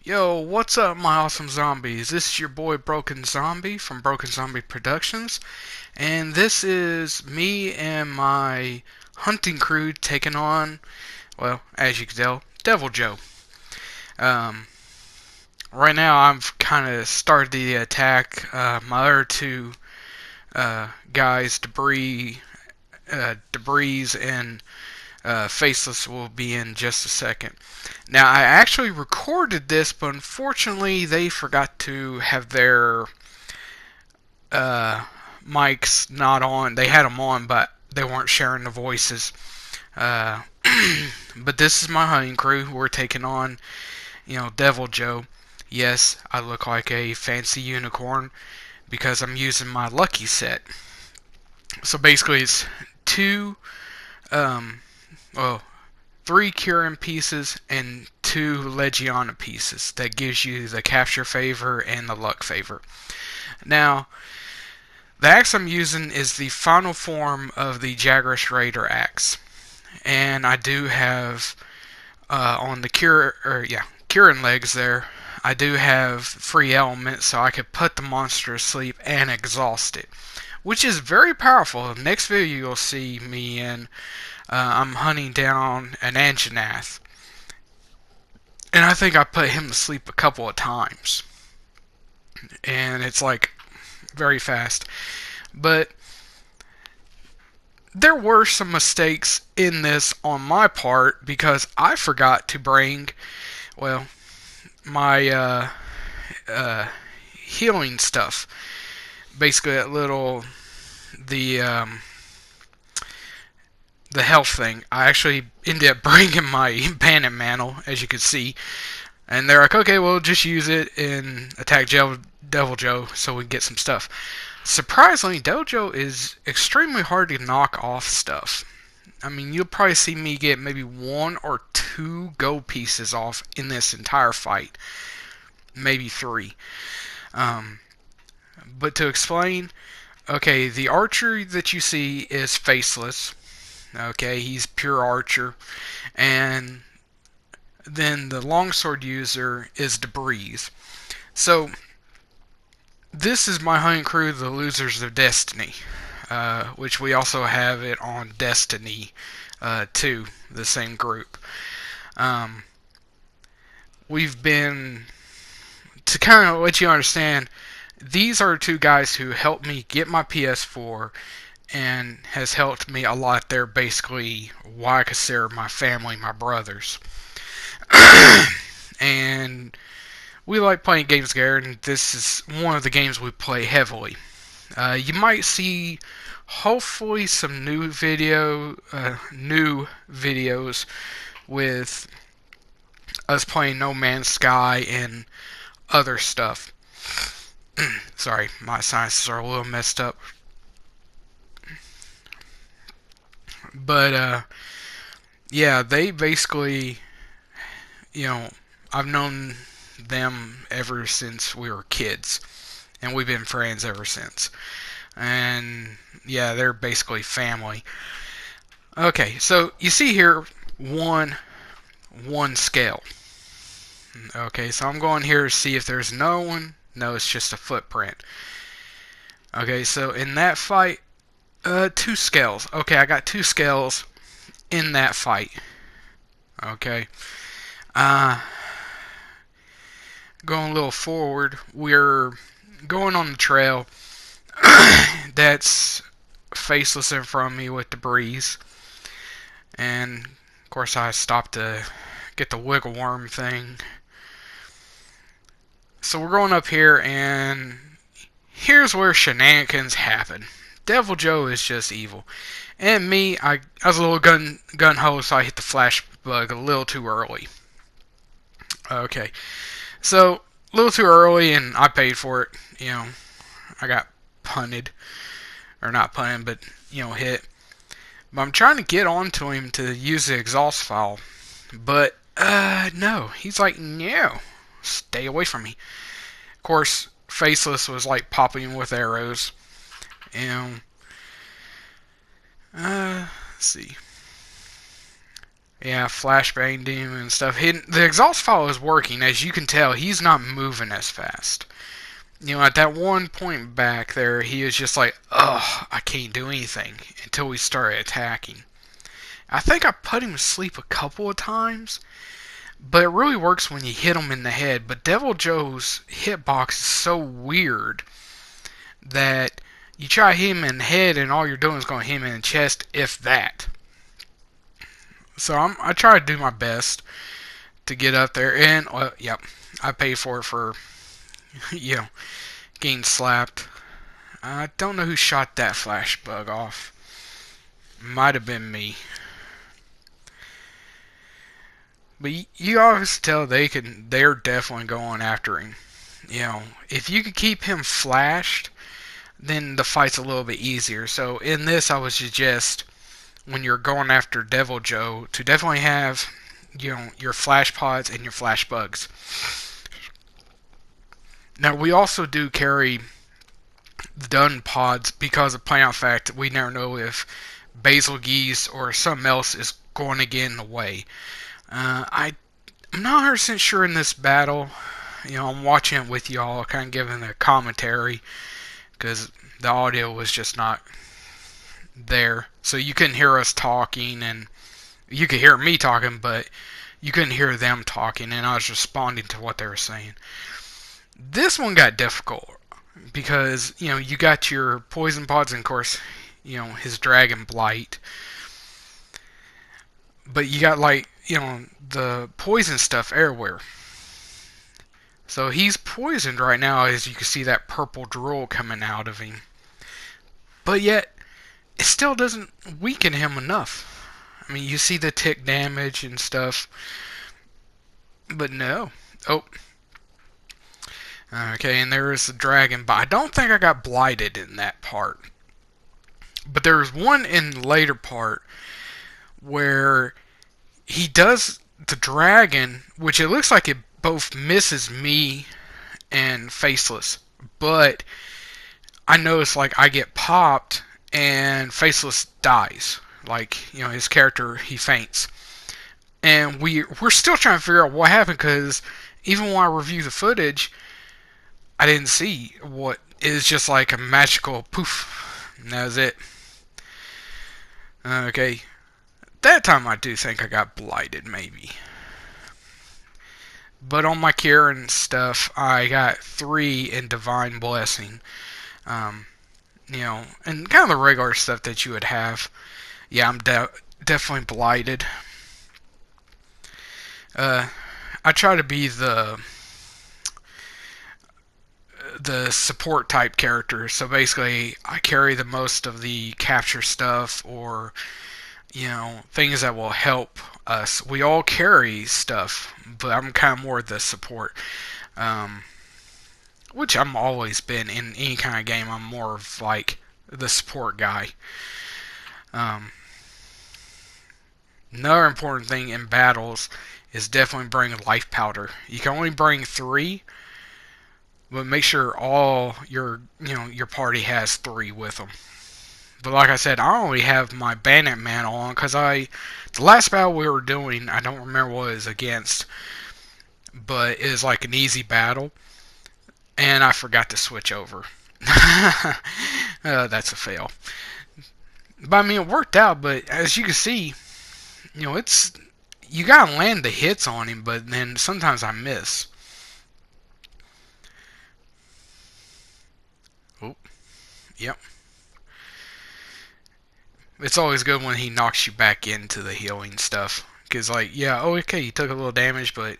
Yo, what's up, my awesome zombies? This is your boy BrokenZombie from BrokenZombie Productions, and this is me and my hunting crew taking on, well, as you can tell, Deviljo. Um, right now, I've kind of started the attack. My other two guys, Debris, and Faceless will be in just a second. Now, I actually recorded this, but unfortunately, they forgot to have their uh, mics not on. They had them on, but they weren't sharing the voices. Uh, but this is my hunting crew. We're taking on, Deviljo. Yes, I look like a fancy unicorn because I'm using my lucky set. So basically, it's two, um, well, three Curin pieces and two Legiana pieces. That gives you the capture favor and the luck favor. Now, the axe I'm using is the final form of the Jagras Raider axe, and I do have on the Curin legs there. I do have free element, so I could put the monster to sleep and exhaust it, which is very powerful. Next video you'll see me in. I'm hunting down an Anjanath, and I think I put him to sleep a couple of times, and it's like very fast. But there were some mistakes in this on my part because I forgot to bring, well, my healing stuff. Basically, that little the the health thing. I actually ended up bringing my bandit mantle, as you can see, and they're like, okay, well, just use it and attack Deviljo so we can get some stuff. Surprisingly, Deviljo is extremely hard to knock off stuff. I mean, you'll probably see me get maybe one or two gold pieces off in this entire fight. Maybe three. Um, but to explain, okay, the archer that you see is Faceless. Okay, he's pure archer. And then the longsword user is Debris. So, this is my hunting crew, the Losers of Destiny, which we also have it on Destiny 2, the same group. We've been, to kind of let you understand, these are two guys who helped me get my PS4 and has helped me a lot. They're basically why I consider my family, my brothers. And we like playing games together, and this is one of the games we play heavily. You might see, hopefully, some new videos with us playing No Man's Sky and other stuff. Sorry, my sinuses are a little messed up. But, yeah, they basically, I've known them ever since we were kids, and we've been friends ever since. And, yeah, they're basically family. Okay, so you see here, one scale. Okay, so I'm going here to see if there's no one. No, it's just a footprint. Okay, so in that fight, two scales. Okay, I got two scales in that fight. Okay. Going a little forward, we're going on the trail. That's Faceless in front of me with Debris. And, of course, I stopped to get the wiggle worm thing. So we're going up here, and here's where shenanigans happen. Deviljo is just evil. And me, I was a little gun-ho, so I hit the flash bug a little too early. Okay. So, a little too early, and I paid for it. I got punted. Or not punted, but, hit. But I'm trying to get onto him to use the exhaust file. But, no. He's like, no. Stay away from me. Of course, Faceless was, like, popping with arrows. And, let's see. Yeah, flashbanged him and stuff. The exhaust file is working. As you can tell, he's not moving as fast. At that one point back there, he was just like, ugh, I can't do anything until we started attacking. I think I put him to sleep a couple of times, but it really works when you hit him in the head. But Deviljo's hitbox is so weird that you try to hit him in the head and all you're doing is going to hit him in the chest, if that. So I try to do my best to get up there, and, well, yep, I pay for it for, getting slapped. I don't know who shot that flash bug off. Might have been me. But you always tell they're definitely going after him. If you could keep him flashed, then the fight's a little bit easier. So in this, I would suggest when you're going after Deviljo to definitely have, your flash pods and your flash bugs. Now we also do carry the dun pods because of plain out fact we never know if basil geese or something else is going to get in the way. I'm not 100% sure in this battle. I'm watching it with y'all, kind of giving a commentary because the audio was just not there. So you couldn't hear us talking, and you could hear me talking, but you couldn't hear them talking, and I was responding to what they were saying. This one got difficult because, you got your poison pods and, of course, his dragon blight. But you got, like, the poison stuff everywhere. So he's poisoned right now, as you can see that purple drool coming out of him. But yet, it still doesn't weaken him enough. I mean, you see the tick damage and stuff. But no. Oh. Okay, and there is the dragon, but I don't think I got blighted in that part. But there's one in the later part where he does the dragon, which it looks like it both misses me and Faceless. But I notice, like, I get popped and Faceless dies. Like, his character, he faints. And we're still trying to figure out what happened, because even when I review the footage, I didn't see what is just like a magical poof. And that was it. Okay. That time I do think I got blighted, maybe. But on my cure and stuff, I got 3 in Divine Blessing. And kind of the regular stuff that you would have. Yeah, I'm definitely blighted. I try to be the support type character. So basically, I carry the most of the capture stuff, or things that will help us. We all carry stuff, but I'm kind of more the support, which I'm always been in any kind of game. I'm more of like the support guy. Another important thing in battles is definitely bring life powder. You can only bring 3, but make sure all your party has 3 with them. But like I said, I only have my bandit mantle on because the last battle we were doing, I don't remember what it was against, but it was like an easy battle, and I forgot to switch over. That's a fail. But I mean, it worked out. But as you can see, it's, you gotta land the hits on him, but then sometimes I miss. Oh, yep. It's always good when he knocks you back into the healing stuff. Because, like, yeah, oh, okay, you took a little damage, but,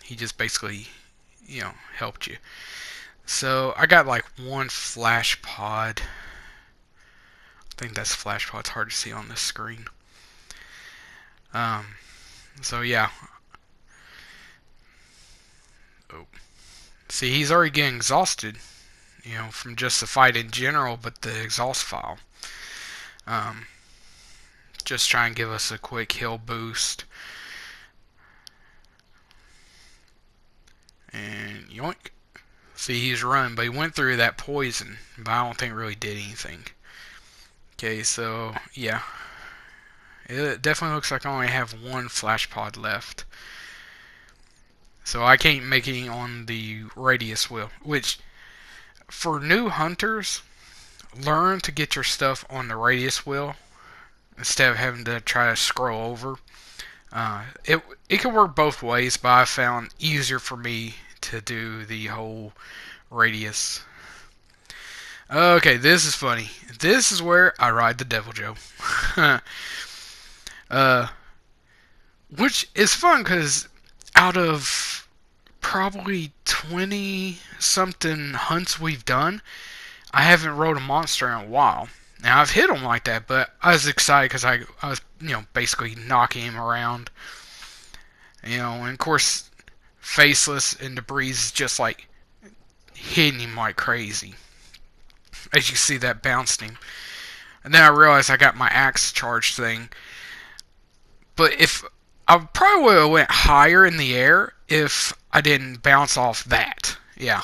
he just basically, helped you. So, I got, like, 1 flash pod. I think that's flash pod. It's hard to see on this screen. So, yeah. Oh. See, he's already getting exhausted, from just the fight in general, but the exhaust file. Just try and give us a quick heal boost. And yoink. See, he's running, but he went through that poison, but I don't think it really did anything. Okay, so, yeah. It definitely looks like I only have one flash pod left. So I can't make any on the radius wheel. Which, for new hunters, learn to get your stuff on the radius wheel instead of having to try to scroll over. It can work both ways, but I found easier for me to do the whole radius. Okay, this is funny. This is where I ride the Deviljo. uh, which is fun because out of probably 20 something hunts we've done, I haven't rode a monster in a while. Now I've hit him like that, but I was excited because I was basically knocking him around. And of course, Faceless and Debris is just like hitting him like crazy. As you see, that bounced him. And then I realized I got my axe charge thing. But if I probably would have went higher in the air if I didn't bounce off that. Yeah,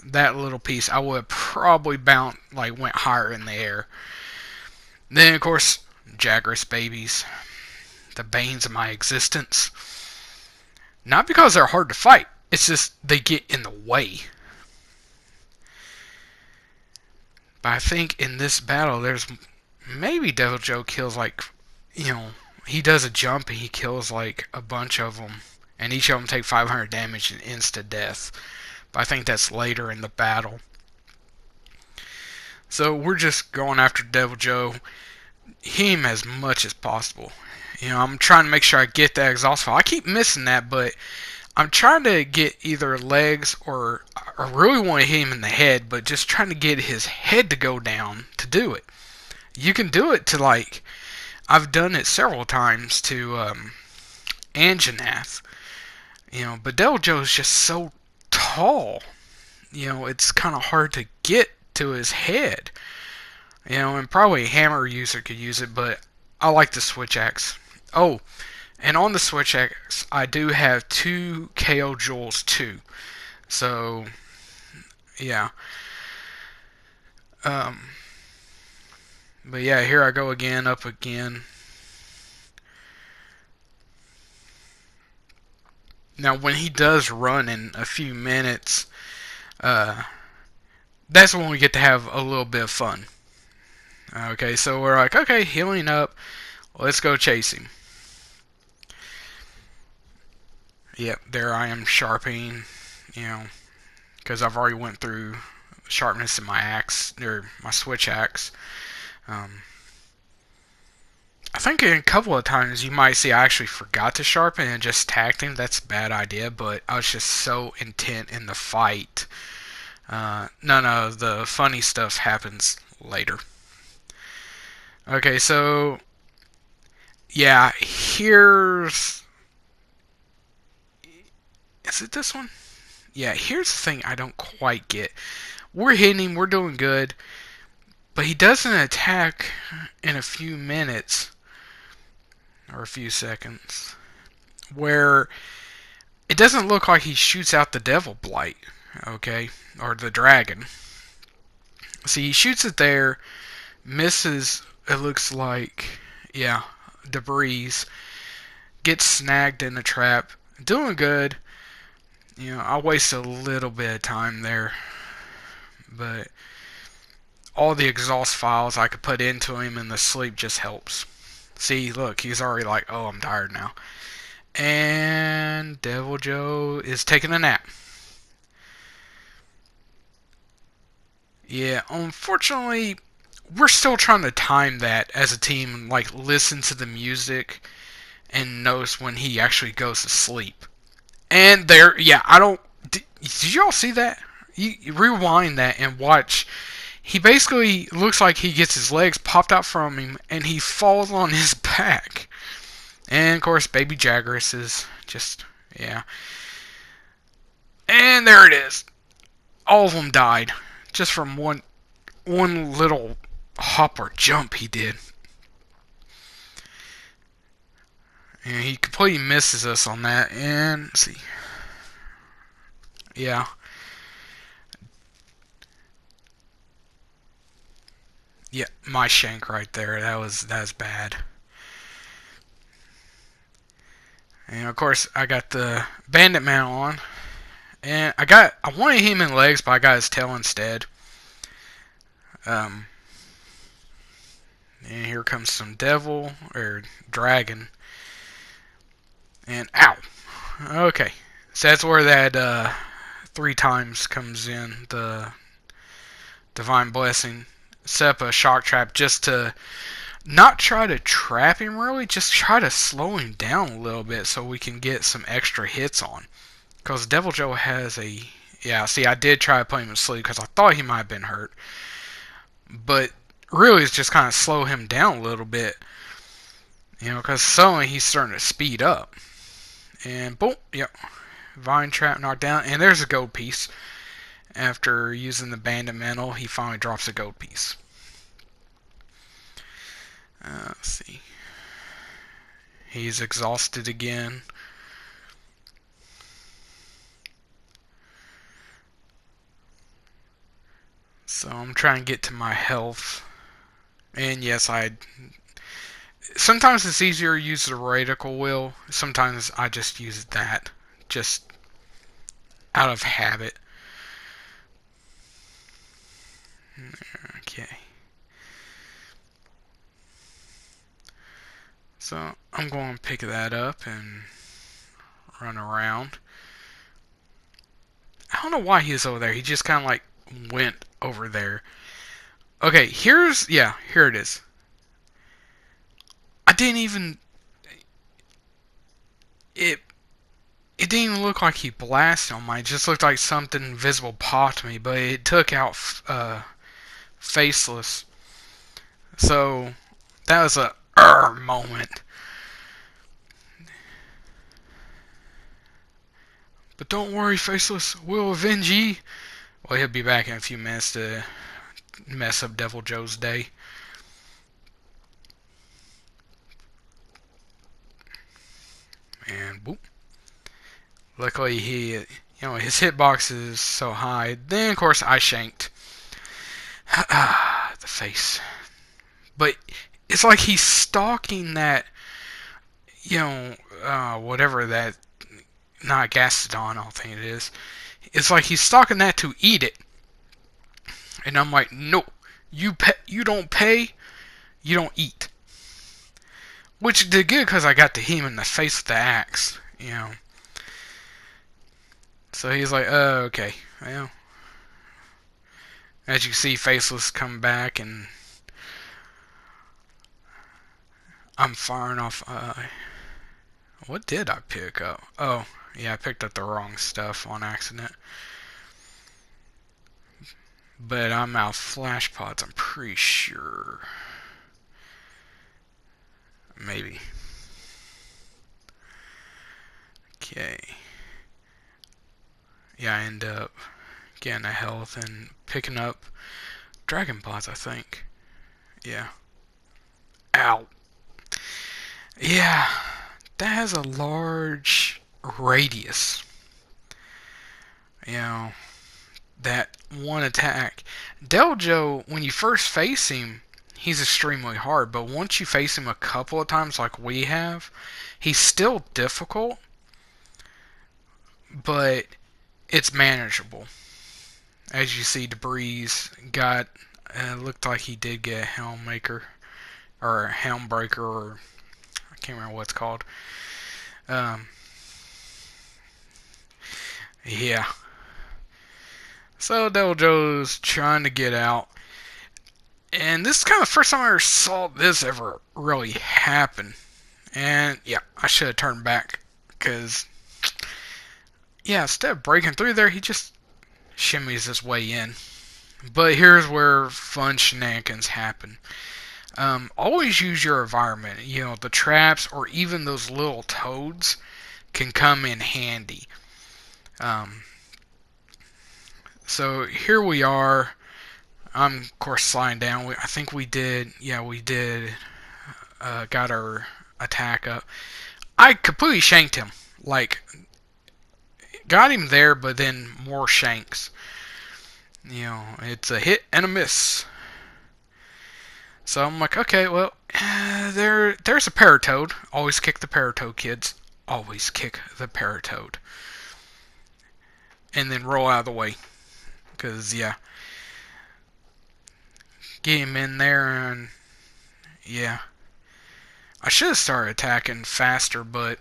that little piece, I would have probably went higher in the air. Then of course, Jagras babies, the banes of my existence. Not because they're hard to fight, it's just they get in the way. But I think in this battle, there's maybe Deviljo kills he does a jump and he kills like a bunch of them, and each of them take 500 damage and insta death. But I think that's later in the battle. So we're just going after Deviljo, him as much as possible. I'm trying to make sure I get that exhaust file. I keep missing that, but I'm trying to get either legs or I really want to hit him in the head, but just trying to get his head to go down to do it. You can do it to I've done it several times to Anjanath, but Deviljo is just so tall. It's kind of hard to get to his head. And probably a hammer user could use it, but I like the switch axe. Oh, and on the switch axe, I do have 2 KO jewels too. So, yeah. But yeah, here I go again, up again. Now, when he does run in a few minutes, that's when we get to have a little bit of fun. Okay, so we're like, okay, healing up. Let's go chase him. Yep, there I am sharpening, because I've already went through sharpness in my axe, or my switch axe. I think a couple of times you might see I actually forgot to sharpen and just tagged him. That's a bad idea, but I was just so intent in the fight. None of the funny stuff happens later. Okay, so yeah, here's... Is it this one? Yeah, here's the thing I don't quite get. We're hitting him, we're doing good, but he doesn't attack in a few minutes, or a few seconds, where it doesn't look like he shoots out the Devil Blight, okay, or the dragon. See, he shoots it there, misses, it looks like, yeah, Debris, gets snagged in the trap, doing good. I waste a little bit of time there, but all the exhaust files I could put into him in the sleep just helps. See, look, he's already like, oh, I'm tired now. And Deviljo is taking a nap. Yeah, unfortunately, we're still trying to time that as a team, listen to the music and notice when he actually goes to sleep. And there, yeah, did you all see that? You rewind that and watch. He basically looks like he gets his legs popped out from him and he falls on his back. And of course, baby Jagras is just, yeah. And there it is. All of them died just from one little hop or jump he did. And he completely misses us on that. And let's see. Yeah. Yeah, my shank right there. That was bad. And of course, I got the bandit mantle on. And I wanted him in legs, but I got his tail instead. Um, and here comes some devil, or dragon. And ow! Okay. So that's where that 3 times comes in, the divine blessing. Set up a shock trap just to not try to trap him really, just try to slow him down a little bit so we can get some extra hits on. Because Deviljo has a... Yeah, see, I did try to put him to sleep because I thought he might have been hurt. But really, it's just kind of slow him down a little bit. You know, because suddenly he's starting to speed up. And boom, yep. Vine trap knocked down. And there's a gold piece. After using the bandit mantle, he finally drops a gold piece. Let's see. He's exhausted again. So I'm trying to get to my health. And yes, sometimes it's easier to use the radical will. Sometimes I just use that. Just out of habit. Okay. So I'm going to pick that up and run around. I don't know why he's over there. He just kind of like went over there. Okay, here it is. I didn't even... It didn't even look like he blasted on mine. It just looked like something invisible popped me, but it took out Faceless. So, that was a moment. But don't worry, Faceless. We'll avenge ye. Well, he'll be back in a few minutes to mess up Deviljo's day. And boop. Luckily, his hitbox is so high. Then, of course, I shanked. The face. But it's like he's stalking that, whatever that, not Gastodon, I don't think it is. It's like he's stalking that to eat it. And I'm like, no, you don't pay, you don't eat. Which did good because I got to hit him in the face with the axe, So he's like, oh, okay. Well, as you see, Faceless come back, and I'm firing off... what did I pick up? Oh, yeah, I picked up the wrong stuff on accident. But I'm out of flash pods, I'm pretty sure. Maybe. Okay. Yeah, I end up getting a health and picking up dragon pods, I think. Yeah. Ow. Yeah. That has a large radius. That one attack. Deviljo, when you first face him, he's extremely hard, but once you face him a couple of times like we have, he's still difficult, but it's manageable. As you see, Debris got, looked like he did get a Helm Maker, or a Helm Breaker, or I can't remember what it's called. Yeah. So Deviljo's trying to get out. And this is kind of the first time I ever saw this ever really happen. And yeah, I should have turned back. Because, yeah, instead of breaking through there, he just shimmies his way in. But here's where fun shenanigans happen. Always use your environment. The traps or even those little toads can come in handy. So here we are. I'm, of course, sliding down. I think we did, got our attack up. I completely shanked him. Like, got him there, but then more shanks. It's a hit and a miss. So I'm like, okay, well, there's a Paratoad. Always kick the Paratoad, kids. always kick the paratoad. And then roll out of the way. Because, yeah. Get him in there and, yeah. I should have started attacking faster, but,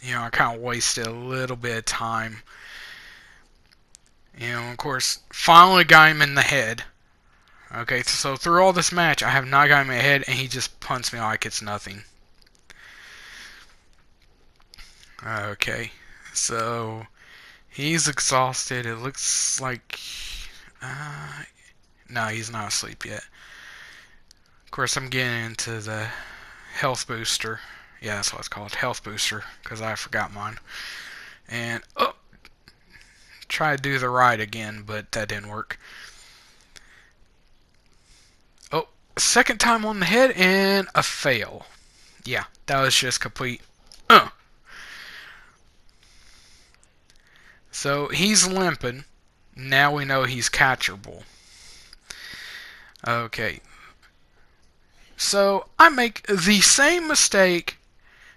you know, I kind of wasted a little bit of time. You know, of course, finally got him in the head. Okay, so through all this match, I have not got him in the head, and he just punts me like it's nothing. Okay, so he's exhausted. It looks like... no, he's not asleep yet. Of course, I'm getting into the health booster. Yeah, that's what it's called, health booster, because I forgot mine. And, oh! Try to do the ride again, but that didn't work. Oh, second time on the head, and a fail. Yeah, that was just complete... So, he's limping. Now we know he's catchable. Okay. So, I make the same mistake.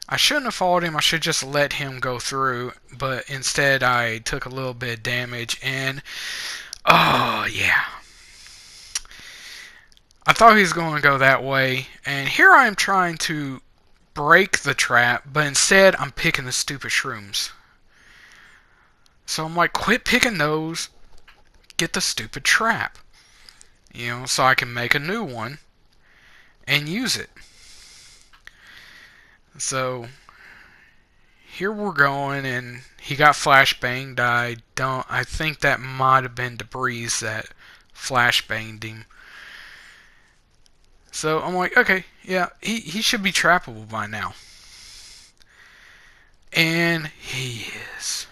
I shouldn't have followed him. I should just let him go through. But instead, I took a little bit of damage. And, oh, yeah. I thought he was going to go that way. And here I am trying to break the trap. But instead, I'm picking the stupid shrooms. So I'm like, quit picking those. Get the stupid trap. You know, so I can make a new one. And use it. So here we're going, and he got flashbanged. I think that might have been debris that flashbanged him. So I'm like, okay, yeah, he should be trappable by now. And he is.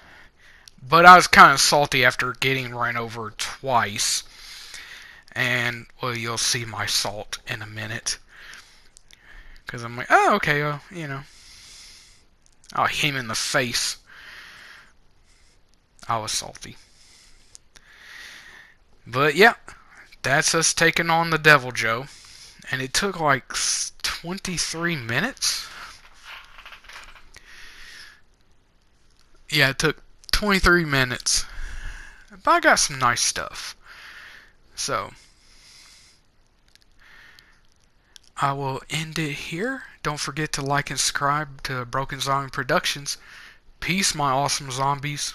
But I was kind of salty after getting run over twice. And, well, you'll see my salt in a minute. Because I'm like, oh, okay, well, you know. Oh, him in the face. I was salty. But, yeah. That's us taking on the Deviljo. And it took like 23 minutes. Yeah, it took 23 minutes. But I got some nice stuff. So, I will end it here. Don't forget to like and subscribe to Broken Zombie Productions. Peace, my awesome zombies.